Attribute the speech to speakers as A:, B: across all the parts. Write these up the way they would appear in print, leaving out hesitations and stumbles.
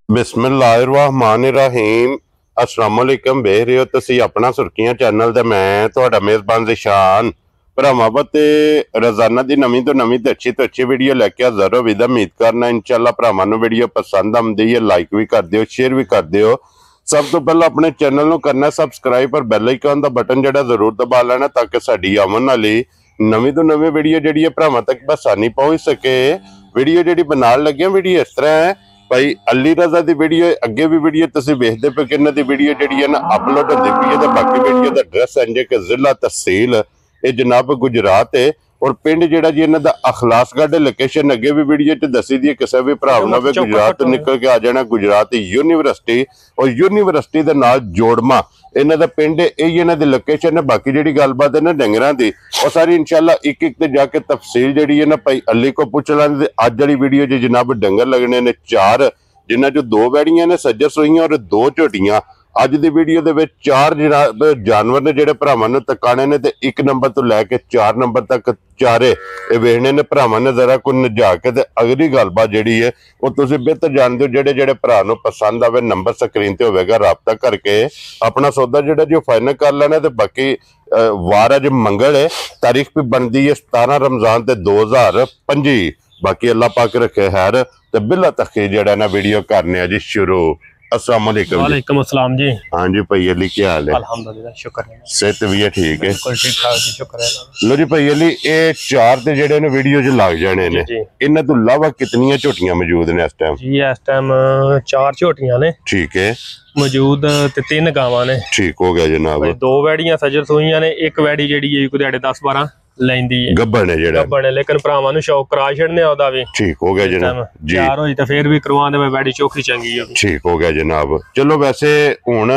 A: बिस्मिल्लाहिर्रहमानिर्रहीम अस्सलाम वालेकुम। वेख रहे हो तुसी अपना सुर्खियां चैनल ते मैं तुहाडा मेजबान ज़िशान भरावां ते रोजाना दी नवीं तो अच्छी वीडियो लैके हाज़र हो। विदा उम्मीद करना इंशाअल्लाह भरावां नूं वीडियो पसंद आउंदी है, लाइक भी कर दिओ, शेयर भी कर दिओ। सब तो पहले अपने चैनल नूं करना सबसक्राइब और बैल आइकन दा बटन जिहड़ा जरूर दबा लेना ताकि साडी आवन वाली नवीं तो नवीं वीडियो जिहड़ी है भरावां तक बसानी पहुंच सके। वीडियो जिहड़ी बनाउण लगे वीडियो इस तरह है भाई अली रजा की वीडियो अगे भी वीडियो तुसीं वेखदे पे कि इन्हां दी वीडियो जिहड़ी है ना अपलोड होंदी पई है। बाकी वीडियो दा एड्रैस इंज कि जिला तहसील ये जनाब गुजरात है और पिंड जिहड़ा जी इन्हां दा अखलासगढ़ लोकेशन अगे भी वीडियो च दसी दी है। किसी भी भरा ना गुजरात तो निकल के आ जाना गुजरात यूनीवर्सिटी और यूनीवर्सिटी दे नाल जोड़मा इन्हां दा पिंड यही इन्हां दी लोकेशन है। बाकी जिहड़ी गलबात है ना डंगरां दी और सारी इंशाअल्लाह एक एक ते जाके तफसील जिहड़ी है ना भाई अली को पुछ लांगे। अज वाली वीडियो च जनाब डंगर लगने ने 4 जिन्हां चों 2 वैड़ियां ने सज्जर सूईयां और 2 झोटियां। अज दी वीडियो दे विच 4 जानवर ने जिहड़े भरावां नूं तकाने ने ते 1 नंबर तो लैके 4 नंबर तक चारे वेखने ने भरावां ने। जरा कोई नजा के ते अगली गलबात जिहड़ी है वो तुसीं बेहतर जानदे हो। जिहड़े जिहड़े भरा नूं पसंद आवे नंबर स्क्रीन ते होवेगा, राबता करके अपना सौदा जिहड़ा जो फाइनल कर लेना। ते बाकी वार अज मंगल है, तारीख भी बनती है 17 रमजान ते 2025। बाकी अल्लाह पाक रखे खैर ते बिला तखीर जिहड़ा ना वीडियो करने जी शुरू। अस्सलाम वालेकुम।
B: वालेकुम अस्सलाम जी।
A: हाँ जी भाई अली क्या हाल है?
B: अल्हम्दुलिल्लाह शुक्र है,
A: सेहत भी है ठीक है?
B: बिल्कुल ठीक ठाक जी, शुक्र है।
A: लो जी भाई अली ये 4 ते जेडे ने वीडियो च लग जाने ने, इन्हां तो इलावा कितनियां झोटियां मौजूद ने इस टाइम?
B: जी इस टाइम 4 झोटियां ने
A: ठीक है
B: मौजूद ते 3 गावां ने।
A: ठीक हो गया जनाब।
B: 2 वैड़ियां सजर सूईयां ने, एक वैड़ी जेडी है कोई 10-12 लैंदी है
A: गब्बन है जेड़ा
B: गब्बन है, लेकिन भरावां नूं शौक करा छड़ने ओदा वी।
A: ठीक हो गया जनाब जी।
B: यार होई ते फिर भी करवांदे मैं वैड़ी चोखी चंगी है। ठीक
A: हो गया जनाब। चलो वैसे हुण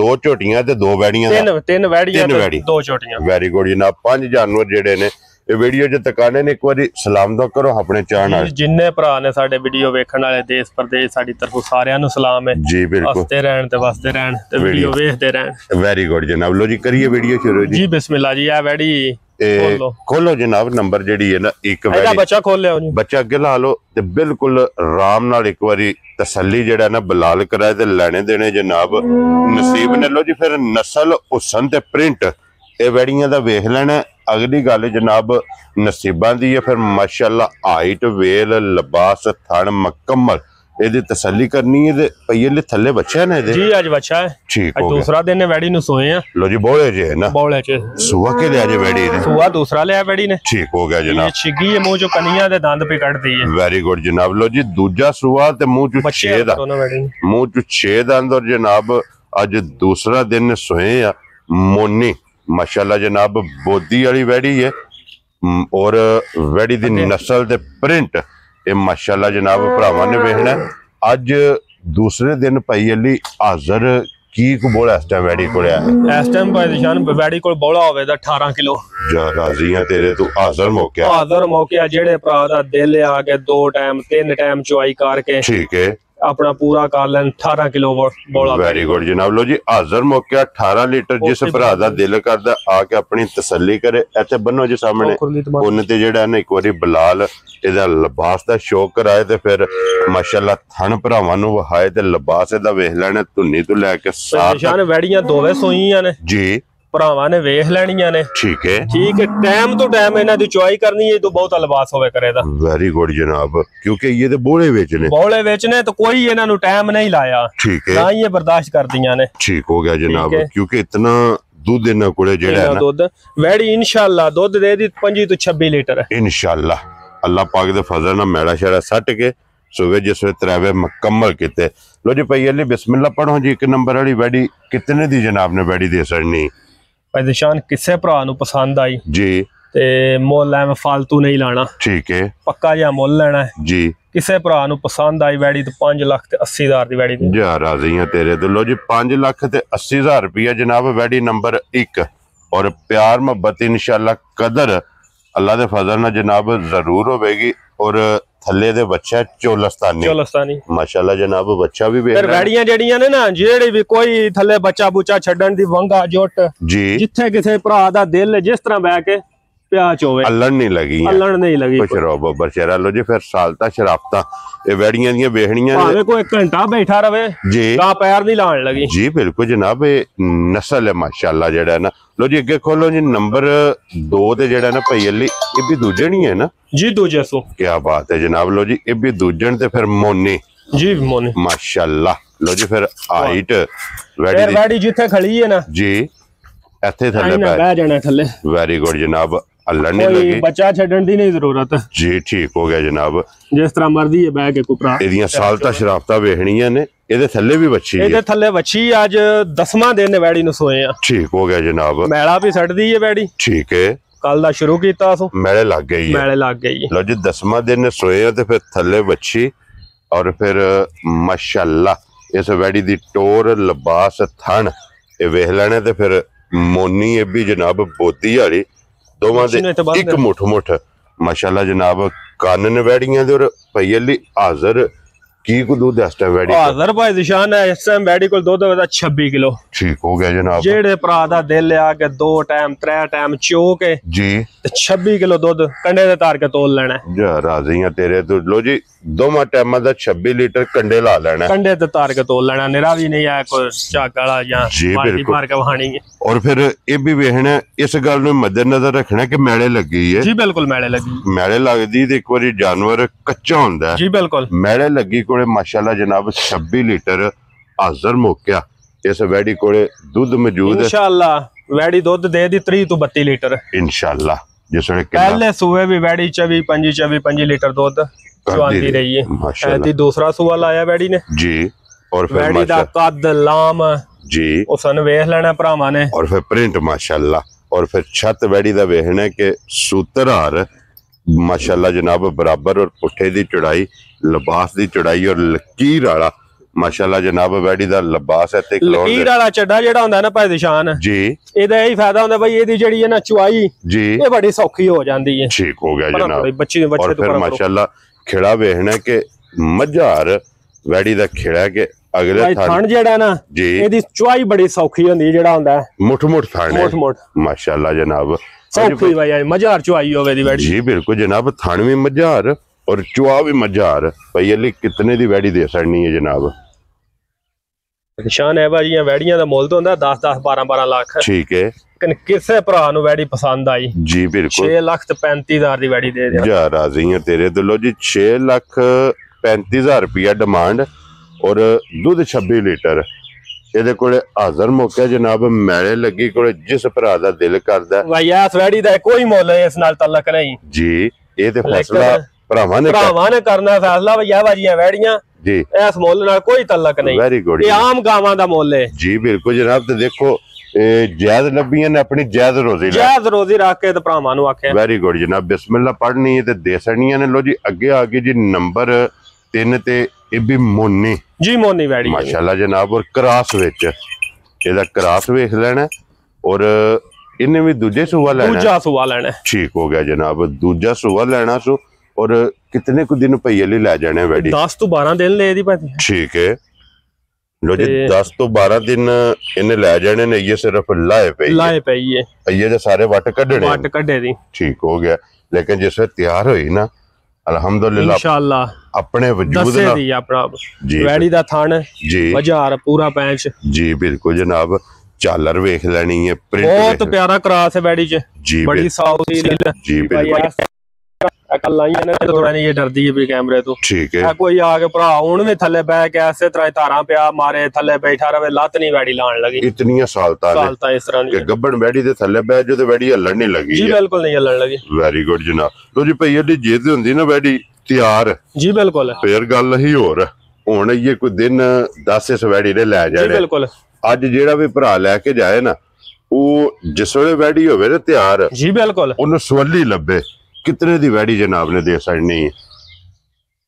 A: 2 झोटियां ते 2 वैड़ियां
B: 3 वैड़ियां ते 2 झोटियां।
A: वेरी गुड जनाब। 5 जानवर जेडे ने ये वीडियो च तकाने ने। एक बारी सलाम दो करो अपने चाहण
B: जिन्ने भरा ने साडे वीडियो वेखण वाले देश प्रदेश साडी तरफों सारियां नूं सलाम है जी। बिल्कुल हसते रहण ते वसते रहण ते वीडियो वेखदे रहण।
A: वेरी गुड जनाब। लो जी करिए वीडियो शुरू जी।
B: बिस्मिल्लाह जी। आ वैड़ी
A: खोलो जनाब। नंबर जेडी है ना एक
B: बच्चा खोल लिया जी,
A: बच्चा अगे ला लो ते बिल्कुल आराम नाल एक बारी तसल्ली जेड़ा ना बलाल कराए ते लेने देने जनाब नसीब ने। लो जी फिर नस्ल हुसन ते प्रिंट ये वैड़ियां दा वेख लेना। अगली गल जनाब नसीबां दी है। फिर माशाअल्लाह हाइट वेल लिबास थन मुकम्मल एदी तसल्ली करनी है। ते पईले थल्ले बच्चा है ना जी?
B: आज बच्चा है।
A: ठीक हो
B: दूसरा दिन ने वैड़ी नु सोए हैं।
A: लो जी बोले जे है ना
B: बोले चे
A: सुआ के ले जे वैड़ी ने
B: सुआ दूसरा ले वैड़ी ने।
A: ठीक हो गया जनाब।
B: छिगी है मुंह जो कनिया दे दंद पे कट दी है।
A: वेरी गुड जनाब। लो जी दूजा सुआ ते मुंह जो 6 दा मुंह जो 6 दंद और जनाब आज दूसरा दिन सोए आ मोनी माशाअल्लाह जनाब बोदी वाली वैड़ी है और वैड़ी दी नस्ल ते प्रिंट ये माशाअल्लाह जनाब भरावां ने वेखना। अज दूसरे दिन भाई अली हाजर की को बोला इस टाइम वैड़ी कोल है? इस टाइम
B: भाई निशान वैड़ी कोल बोला होवे दा 18 किलो।
A: जा राजियां तेरे तू हाजर मौके
B: जेड़े भरा दा दिल आ के 2 टाइम 3 टाइम चुआई करके ठीक है अपना पूरा कर लें 18 किलो बोला।
A: वेरी गुड जनाब। लो जी हाजर मौके 18 लीटर जिस भरा दा दिल करदा आके अपनी तसल्ली करे। इत्थे बनो जी सामने उन ते जेड़ा ना एक बारी बलाल एदा लिबास दा शौक कराए ते फिर माशाअल्लाह थन भरावां नूं वहाए ते लिबास एदा वेख लेना धुन्नी तो लैके
B: सारे वैड़ियां 2 सोईयां ने जी। भरावां ने वेख लेनियां ने। ठीक है टाइम तो टाइम इन्हां दी चुआई करनी है तो बहुत लिबास होवे करेदा। वेरी गुड जनाब। क्योंकि ये तो बोले बेचने तो कोई इन्हां नूं टाइम नहीं लाया। ठीक है ना ये बर्दाश्त कर दियां ने। ठीक हो गया जनाब। क्योंकि इतना दूध इन्हां कोले जेड़ा है ना दूध वैड़ी इंशाअल्लाह दूध दे दी 25 तो 26 लीटर
A: इंशाअल्लाह। अल्लाह पाक दे फजल नाल मैड़ा शैड़ा सट के सुबह जिसवे त्रैवे मुकम्मल किते। लो जी भाई अली बिस्मिल्लाह पढ़ो जी। 1 नंबर वाली वैड़ी कितने दी जनाब ने वैड़ी दे सड़नी?
B: निशान किसे भरा नूं पसंद आई जी ते मोल एवं फालतू नहीं लाना। ठीक है पक्का जा मोल लेना है जी। किसे भरा नूं पसंद आई वैड़ी तो 5,80,000 दी वैड़ी जा राजियां तेरे तो। लो जी 5,80,000 रुपया जनाब वैड़ी नंबर 1 और प्यार मोहब्बत इंशाअल्लाह कदर अल्लाह दे फजल नाल जनाब जरूर होवेगी। और थल्ले दे बच्चा चोलस्तानी माशाअल्लाह जनाब बच्चा भी फिर वैड़ियां जेड़ियां ने ना जेड़ी भी कोई थल्ले बच्चा बुच्चा छड्डन दी वंगा जोट जी जिथे किसे भरा दा दिल जिस तरह बह के प्याज होवे
A: अल्लण नहीं लगी
B: अल्लण नहीं लगी
A: कुछ रो बब्बर शेरा लो जी फिर सालता शराफता ये वैड़ियां दी वेखणियां
B: भावे कोई घंटा बैठा रहे
A: जी
B: ता पैर नहीं लाण लगी
A: जी बिल्कुल जनाब ये नस्ल है माशाल्लाह जेड़ा ना लो जी अगे खोलो जी नंबर 2 ते जेड़ा ना भई अली ये भी दूजे नहीं है ना
B: जी दूजे सो
A: क्या बात है जनाब लो जी ये भी दूजन ते फिर मोनी
B: जी मोनी
A: माशाल्लाह लो जी फिर हाइट
B: वैड़ी जिथे खड़ी है ना
A: जी ਇੱਥੇ ਥੱਲੇ
B: ਬਹਿ ਜਾਣਾ ਥੱਲੇ
A: ਵੈਰੀ ਗੁੱਡ ਜਨਾਬ ਅੱਲਣ ਨਹੀਂ ਲੱਗੀ
B: ਬੱਚਾ ਛੱਡਣ ਦੀ ਨਹੀਂ ਜ਼ਰੂਰਤ
A: ਜੀ ਠੀਕ ਹੋ ਗਿਆ ਜਨਾਬ
B: ਜਿਸ ਤਰ੍ਹਾਂ ਮਰਜ਼ੀ ਹੈ ਬਹਿ ਕੇ ਕੁਪਰਾ
A: ਇਹਦੀਆਂ ਸਾਲਤਾ ਸ਼ਰਾਫਤਾਂ ਵੇਖਣੀਆਂ ਨੇ ਇਹਦੇ ਥੱਲੇ ਵੀ ਵੱਛੀ ਹੈ
B: ਇਹਦੇ ਥੱਲੇ ਵੱਛੀ ਅੱਜ 10ਵਾਂ ਦਿਨ ਵੈੜੀ ਨੂੰ ਸੋਏ ਆ ਠੀਕ
A: ਹੋ ਗਿਆ ਜਨਾਬ
B: ਮੈਲਾ ਵੀ ਛੱਡਦੀ ਹੈ ਵੈੜੀ ਠੀਕ ਹੈ ਕੱਲ ਦਾ ਸ਼ੁਰੂ ਕੀਤਾ ਸੋ ਮੈਲੇ ਲੱਗ ਗਈ
A: ਲੋ ਜੀ 10ਵਾਂ ਦਿਨ ਸੋਏ ਆ ਤੇ ਫਿਰ ਥੱਲੇ ਵੱਛੀ ਔਰ ਫਿਰ ਮਾਸ਼ਾਅੱਲਾ ਇਸ ਵੈੜੀ ਦੀ ਟੋਰ ਲਿਬਾਸ ਥਣ ਇਹ ਵੇਖ ਲੈਣੇ ਤੇ ਫਿਰ मोनी ये भी जनाब बोती वाली दोवां दे एक मुठ माशाल्लाह जनाब कानन वैड़ियां दे और भई अली हाजिर की को दूध इस टाइम वैड़ी
B: हाजिर भाई निशान है इस टाइम वैड़ी को दूध होता 26 किलो
A: ठीक हो गया जनाब
B: जेड़े भरा दा दिल आ के 2 टाइम 3 टाइम चो के जी ते 26 किलो दूध कंडे दे तार के तोल लेना जा राजी हां तेरे तो लो जी दोवां टाइमां दा 26 लीटर कंडे ला लेना कंडे ते तार के तोल लेना निरा भी नहीं आया कोई चाक वाला या बाल्टी मार के वहानी है
A: और फिर ये भी वेखना इस गल नु मद्देनजर रखना कि मैले लगी है
B: जी बिल्कुल मैले लगी मैले
A: लगदी ते एक बारी जानवर कच्चा हुंदा है
B: जी बिल्कुल मैले लगी
A: माशाल्लाह जनाब 26 लीटर हाजिर मौका इस वैड़ी कोले दूध मौजूद है
B: इंशाअल्लाह वैड़ी दूध दे दी 30 तो 32 लीटर
A: इंशाअल्लाह जिस वेले
B: पहले सुबह भी वैड़ी 24-25 लीटर दूध चवांदी रही है ऐसी दूसरा सुबह लाया वैड़ी ने जी और फिर वैड़ी दा कद लाम जी उसन वेख लेना भरावां ने
A: और फिर प्रिंट माशाल्लाह और फिर छत वैड़ी दा वेखना के सूत्रहार माशाल्लाह जनाब बराबर और पुठे दी चौड़ाई लिबास दी चौड़ाई और लकीर वाला माशाल्लाह जनाब वैड़ी दा लिबास है ते
B: लकीर वाला चड्डा जेड़ा हुंदा ना भाई निशान जी एदा यही फायदा हुंदा भाई एदी जेड़ी है ना चुआई जी ये बड़ी सौखी हो जांदी है
A: ठीक हो गया जनाब बच्चे और फिर माशाल्लाह खिड़ा वेखना के मझार वैड़ी दा खिड़ा के अगले
B: थान जेड़ा ना जी एदी चुआई बड़ी सौखी हुंदी जेड़ा हुंदा
A: मुठ थान है माशाल्लाह जनाब
B: सौखी भाई मझार चुआई होवे दी वैड़ी
A: जी बिल्कुल जनाब थान भी मझार और चुआ भी मझार भाई अली कितने दी वैड़ी दे सकनी है जनाब
B: निशान है भाई वैड़ियां दा मोल तो हुंदा 10-10 12-12 लाख ठीक है लेकिन किसे भरा नु वैड़ी पसंद आई जी बिल्कुल 6,35,000 दी वैड़ी दे दे
A: जा राजी है तेरे तो लो जी 6,35,000 रुपया डिमांड और दूध 26 लीटर ਇਹਦੇ ਕੋਲੇ ਹਾਜ਼ਰ ਮੌਕਾ ਜਨਾਬ ਮੈਲੇ ਲੱਗੀ ਕੋਲੇ ਜਿਸ ਭਰਾ ਦਾ ਦਿਲ ਕਰਦਾ
B: ਭਾਈ ਇਸ ਵੈੜੀ ਦਾ ਕੋਈ ਮੁੱਲ ਇਸ ਨਾਲ ਤਾਲੁਕ ਨਹੀਂ
A: ਜੀ ਇਹ ਤੇ ਫੈਸਲਾ ਭਰਾਵਾਂ ਨੇ
B: ਕਰਨਾ ਫੈਸਲਾ ਭਈਆ ਬਾਜੀਆਂ ਵੈੜੀਆਂ ਜੀ ਇਸ ਮੁੱਲ ਨਾਲ ਕੋਈ ਤਾਲੁਕ ਨਹੀਂ
A: ਵੈਰੀ ਗੁੱਡ
B: ਇਹ ਆਮ ਗਾਵਾਂ ਦਾ ਮੁੱਲ ਹੈ
A: ਜੀ ਬਿਲਕੁਲ ਜਨਾਬ ਤੇ ਦੇਖੋ ਜਾਇਜ਼ ਲੱਭੀਆਂ ਨੇ ਆਪਣੀ ਜਾਇਜ਼
B: ਰੋਜ਼ੀ ਰੱਖ ਕੇ ਤੇ ਭਰਾਵਾਂ ਨੂੰ ਆਖਿਆ
A: ਵੈਰੀ ਗੁੱਡ ਜਨਾਬ ਬਿਸਮਿਲ੍ਲਾ ਪੜ੍ਹਨੀ ਤੇ ਦੇ ਸਣੀਆਂ ਨੇ ਲੋ ਜੀ ਅੱਗੇ ਆ ਗਈ ਜੀ ਨੰਬਰ 3 ਤੇ ਇਹ ਵੀ ਮੋਨੀ
B: जी मोनी वैड़ी
A: माशाल्लाह जनाब और क्रास विच ਇਹਦਾ क्रास वेख लेना और इन्हें भी दूजे सूआ लेना ठीक हो गया जनाब दूजा सूआ लेना सो और कितने कुछ दिन भैया ले जाने वैड़ी
B: 10 तो 12 दिन ले दी भाई
A: ठीक है लो जी 10 तो 12 दिन इन्हें ले जाने ने ये सिर्फ लाए पे ये जो सारे वट कढ़ने
B: दी
A: ठीक हो गया लेकिन जिस वे तैयार हुई ना अल्हम्दुलिल्लाह
B: इंशाअल्लाह
A: अपने वजूद
B: ना दी अपना वैड़ी दा थान जी मजार पूरा पैंच
A: जी बिल्कुल जनाब झालर वेख लेनी है
B: बहुत प्यारा क्रास है वैड़ी च जी बड़ी साउथ
A: जी बिल्कुल
B: कल आई ने थोड़ा नहीं ये डरदी है भी कैमरे तो
A: ठीक है
B: कोई आके भरा हुन भी थल्ले बैठ के ऐसे तरह तारा पिया मारे थल्ले बैठा रहे लत नहीं वैड़ी लान लगी
A: इतनी सालता
B: इस तरह
A: के गब्बन वैड़ी दे थल्ले बैठ जो ते वैड़ी हल्लण नहीं लगी
B: जी बिल्कुल नहीं हल्लण लगी
A: वेरी गुड जनाब लो जी भैया दी जेद हुंदी ना वैड़ी तैयार
B: जी बिल्कुल
A: फिर गल ही होर हुन ये कोई दिन 10 इस वैड़ी ने लै जाने
B: बिल्कुल
A: अज जेड़ा भी भरा लैके जाए ना वो जिस वेले वैड़ी होवे ना तैयार
B: जी बिल्कुल
A: ओनु सवली लब्बे कितने दी वैड़ी जनाब ने दे सकनी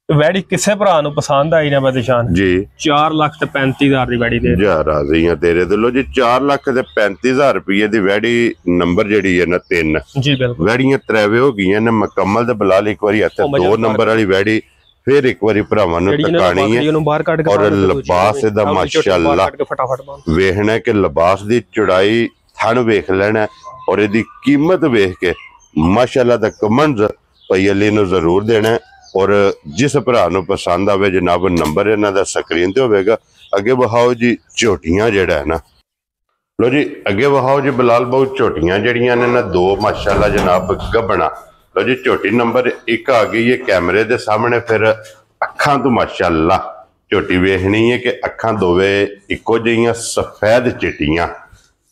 B: वैड़ी किसे भरा नु पसंद आई ना बदशान
A: जी
B: 4,35,000 दी वैड़ी दे
A: जा राजी है तेरे तो लो जी 4,35,000 रुपये दी वैड़ी नंबर जेड़ी है ना 3
B: जी बिल्कुल
A: वैड़ियां त्रेवे हो गई ने मुकम्मल ते बिलाल एक बारी इत्थे 2 नंबर वाली वैड़ी फिर एक बारी भरावां नु टकानी है और लिबास दा माशाअल्लाह वेखना कि लिबास दी चौड़ाई थन वेख लेना और इहदी कीमत वेख के ਮਾਸ਼ਾਅੱਲਾ ਦਾ ਕਮੈਂਟਸ ਭਾਈ ਅਲੀ ਨੂੰ ਜ਼ਰੂਰ ਦੇਣਾ ਔਰ ਜਿਸ ਭਰਾ ਨੂੰ ਪਸੰਦ ਆਵੇ ਜਨਾਬ ਨੰਬਰ ਇਹਨਾਂ ਦਾ ਸਕਰੀਨ ਤੇ ਹੋਵੇਗਾ। ਅੱਗੇ ਵਹਾਓ ਜੀ ਝੋਟੀਆਂ ਜਿਹੜਾ ਹੈ ਨਾ, ਲੋ ਜੀ ਅੱਗੇ ਵਹਾਓ ਜੀ ਬਲਾਲ ਬਹੁਤ ਝੋਟੀਆਂ ਜਿਹੜੀਆਂ ਨੇ ਨਾ ਦੋ ਮਾਸ਼ਾਅੱਲਾ ਜਨਾਬ ਗੱਬਣਾ। ਲੋ ਜੀ ਝੋਟੀ ਨੰਬਰ 1 ਆ ਗਈ ਹੈ ਕੈਮਰੇ ਦੇ ਸਾਹਮਣੇ। ਫਿਰ ਅੱਖਾਂ ਤੋਂ ਮਾਸ਼ਾਅੱਲਾ ਝੋਟੀ ਵੇਖਣੀ ਹੈ ਕਿ ਅੱਖਾਂ ਦੋਵੇਂ ਇੱਕੋ ਜਿਹੀਆਂ ਸਫੈਦ ਚਿੱਟੀਆਂ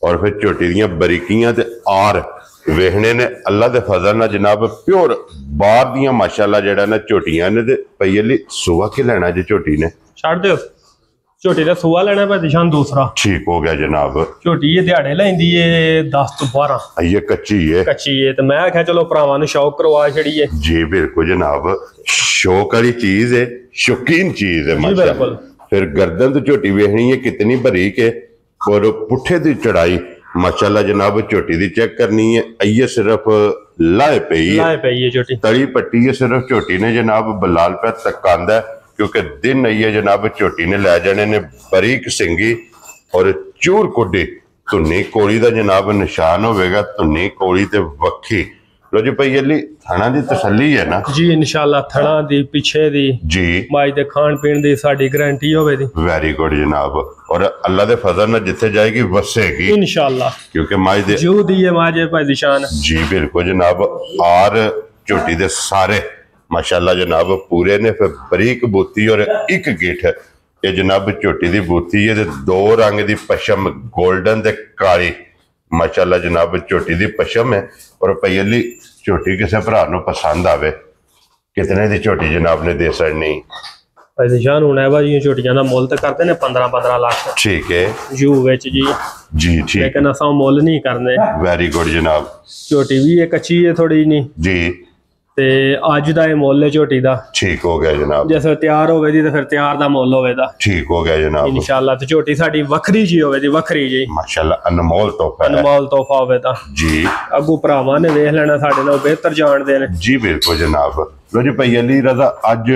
A: ਔਰ ਫਿਰ ਝੋਟੀ ਦੀਆਂ ਬਰੀਕੀਆਂ ਤੇ ਆਰ ਵੇਖਣੇ ਨੇ ਅੱਲਾ ਦੇ ਫਜ਼ਲ ਨਾਲ ਜਨਾਬ ਪਿਓਰ ਬਾਹਰ ਦੀਆਂ ਮਾਸ਼ਾਅੱਲਾ ਜਿਹੜਾ ਨਾ ਝੋਟੀਆਂ ਨੇ। ਤੇ ਪਈ ਲਈ ਸੂਆ ਕੀ ਲੈਣਾ ਜੇ ਝੋਟੀ ਨੇ?
B: ਛੱਡ ਦਿਓ ਝੋਟੀ ਦਾ ਸੂਆ ਲੈਣਾ ਭਾਈ ਨਿਸ਼ਾਨ ਦੂਸਰਾ।
A: ਠੀਕ ਹੋ ਗਿਆ ਜਨਾਬ।
B: ਝੋਟੀ ਇਹ ਦਿਹਾੜੇ ਲੈਂਦੀ ਏ 10 ਤੋਂ 12।
A: ਇਹ ਕੱਚੀ ਏ
B: ਤੇ ਮੈਂ ਆਖਿਆ ਚਲੋ ਭਰਾਵਾਂ ਨੂੰ ਸ਼ੌਕ ਕਰਵਾ ਛੜੀਏ।
A: ਜੀ ਬਿਲਕੁਲ ਜਨਾਬ, ਸ਼ੌਕ ਵਾਲੀ ਚੀਜ਼ ਹੈ, ਸ਼ੌਕੀਨ ਚੀਜ਼ ਹੈ ਮਾਸ਼ਾਅੱਲਾ। ਫਿਰ ਗਰਦਨ ਤੋਂ ਝੋਟੀ ਵੇਖਣੀ ਹੈ ਕਿਤਨੀ ਬਰੀਕ ਹੈ ਔਰ ਪੁੱਠੇ ਦੀ ਚੜਾਈ माशाल्लाह जनाब झोटी दी चेक करनी है। ये सिर्फ लाए पई है झोटी, तली पट्टी है सिर्फ झोटी ने जनाब बलाल पे तक आंदा है क्योंकि दिन आई है जनाब झोटी ने लै जाने ने बरीक सिंगी और चूर कुड्डी धुनी कोड़ी दा जनाब निशान होवेगा। धुनी कोड़ी ते वक्खी। लो जी भाई अली थाना दी तसल्ली है ना
B: जी इंशाल्लाह, थाना दी पीछे दी
A: जी
B: माई दे खान पीन दी साडी गारंटी होवे दी।
A: वेरी गुड जनाब। और अल्लाह दे फजल नाल जिथे जाएगी वसेगी इंशाल्लाह क्योंकि माई दे
B: जो दी है माजे भाई निशान।
A: जी बिल्कुल जनाब। और झोटी दे सारे माशाल्लाह जनाब पूरे ने फिर बरीक बूती और एक गिठ ये जनाब झोटी दी बूती है। दो रंग दी पशम गोल्डन ते काली माशाल्लाह जनाब झोटी दी पशम है। और पई अली झोटी किसी भरा नूं पसंद आवे कितने दी झोटी जनाब ने दे सकनी?
B: भाई निशान हुण है भाई झोटियां दा मुल ते करदे ने 15-15 लाख।
A: ठीक है
B: जू विच जी
A: जी ठीक,
B: लेकिन असां मुल नहीं करने।
A: वेरी गुड जनाब।
B: झोटी भी एक अच्छी है थोड़ी नहीं
A: जी
B: ते अज दा मुल है झोटी दा।
A: ठीक हो गया जनाब।
B: जैसे तैयार होवे दी ते फिर तैयार दा मुल होवेगा।
A: ठीक हो गया जनाब
B: इंशाल्लाह। ते झोटी साडी वखरी जी होवे दी, वखरी जी
A: माशाल्लाह अनमोल तोहफा,
B: अनमोल तोहफा होवे दा
A: जी।
B: अगू भरावां ने वेख लेना साडे नाल बेहतर जानदे ने।
A: जी बिल्कुल जनाब। लो जी भाई अली रजा अज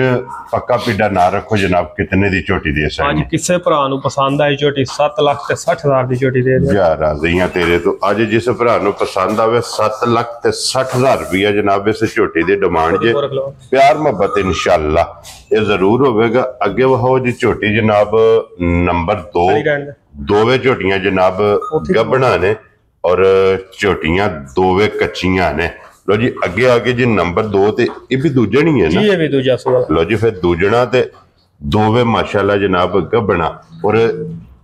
A: पक्का पिड्डा ना रखो जनाब कितने दी झोटी दे सकते?
B: अज किसे भरा नूं पसंद आई झोटी 7,60,000 दी झोटी दे दे।
A: या राज़ियां तेरे तो अज जिस भरा नूं पसंद आवे 7,60,000 रुपया जनाब इस झोटी दी डिमांड जे। प्यार मोहब्बत इंशाल्लाह ये जरूर होवेगा। अगे वहो जी झोटी जनाब नंबर 2 दोवे झोटियां जनाब गबना ने और झोटियां दोवे कच्चियां ने। लो जी अगे आगे जी नंबर 2 ते ये भी दूजा नहीं है ना?
B: ये भी दूजा सुआ।
A: लो जी फिर दूजना ते दोवे माशाल्लाह जनाब गबना। और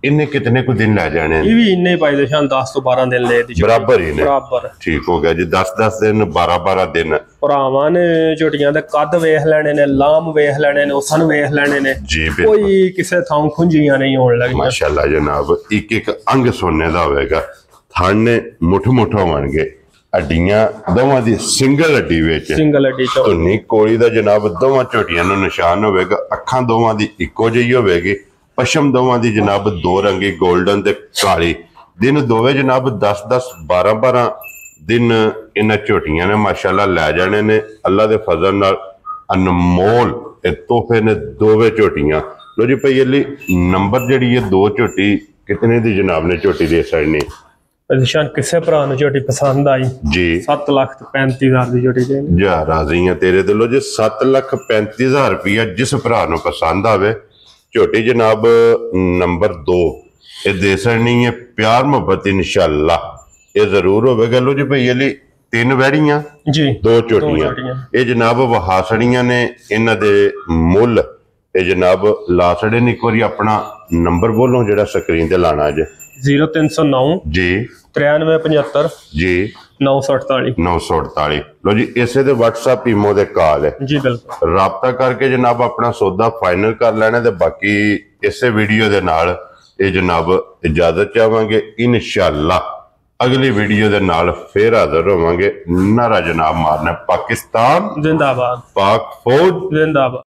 A: इन्हें कितने को दिन लै जाने?
B: ये भी इन्ने पाई दे शान 10 तो 12 दिन ले दी
A: बराबर ही ने।
B: बराबर
A: ठीक हो गया जी। 10-10 दिन 12-12 दिन
B: भरावां ने झोटियां दे कद वेख लेने ने, लाम वेख लेने ने, उसन वेख लेने ने
A: जी।
B: कोई किसे थां खुंजियां नहीं होने लगी
A: माशाल्लाह जनाब। एक अंग सोने दा होवेगा। थाने मुठ होणगे। हड्डियां दोवां दी सिंगल हड्डी विच
B: सिंगल हड्डी चो
A: धुनी कोड़ी दा जनाब दोवां झोटियां नूं निशान होवेगा। अखां दोवां दी इक्को जिही होवेगी। पशम दोवां दी जनाब दो रंगी गोल्डन ते काली। दिन दोवे जनाब 10-10 12-12 दिन इन्हां झोटियां ने माशाल्लाह लै जाने ने अल्लाह दे फजल नाल। अनमोल तोहफे ने दोवे झोटियां। लो जी भाई अली नंबर जिहड़ी है 2 झोटी कितने दी जनाब ने झोटी दे सकनी?
B: निशान किसे भरा नूं झोटी पसंद आई
A: जी
B: 7,35,000 दी झोटी दे।
A: जा राज़ियां तेरे दिलों जी 7,35,000 रुपया जिस भरा नूं पसंद आवे झोटी जनाब नंबर 2 ये दे सकनी है। प्यार मोहब्बत इंशाल्लाह ये जरूर होवेगा। लो जी भाई अली 3 वैड़ियां जी 2 झोटियां ये जनाब वहासड़ियां ने। इन्हां दे मुल ये जनाब लासड़े ने। एक बारी अपना नंबर बोलो जेड़ा स्क्रीन ते लाना जे।
B: 0309
A: जी
B: 9375
A: जी
B: 948।
A: लो जी इसे दे व्हाट्सएप ईमो दे कॉल है
B: जी बिल्कुल।
A: राबता करके जनाब अपना सौदा फाइनल कर लेना ते बाकी इसे वीडियो दे नाल ये जनाब इजाजत चाहांगे। इंशाअल्लाह अगली वीडियो दे नाल फिर हाजिर होवांगे। नारा जनाब मारना पाकिस्तान जिंदाबाद, पाक फौज जिंदाबाद।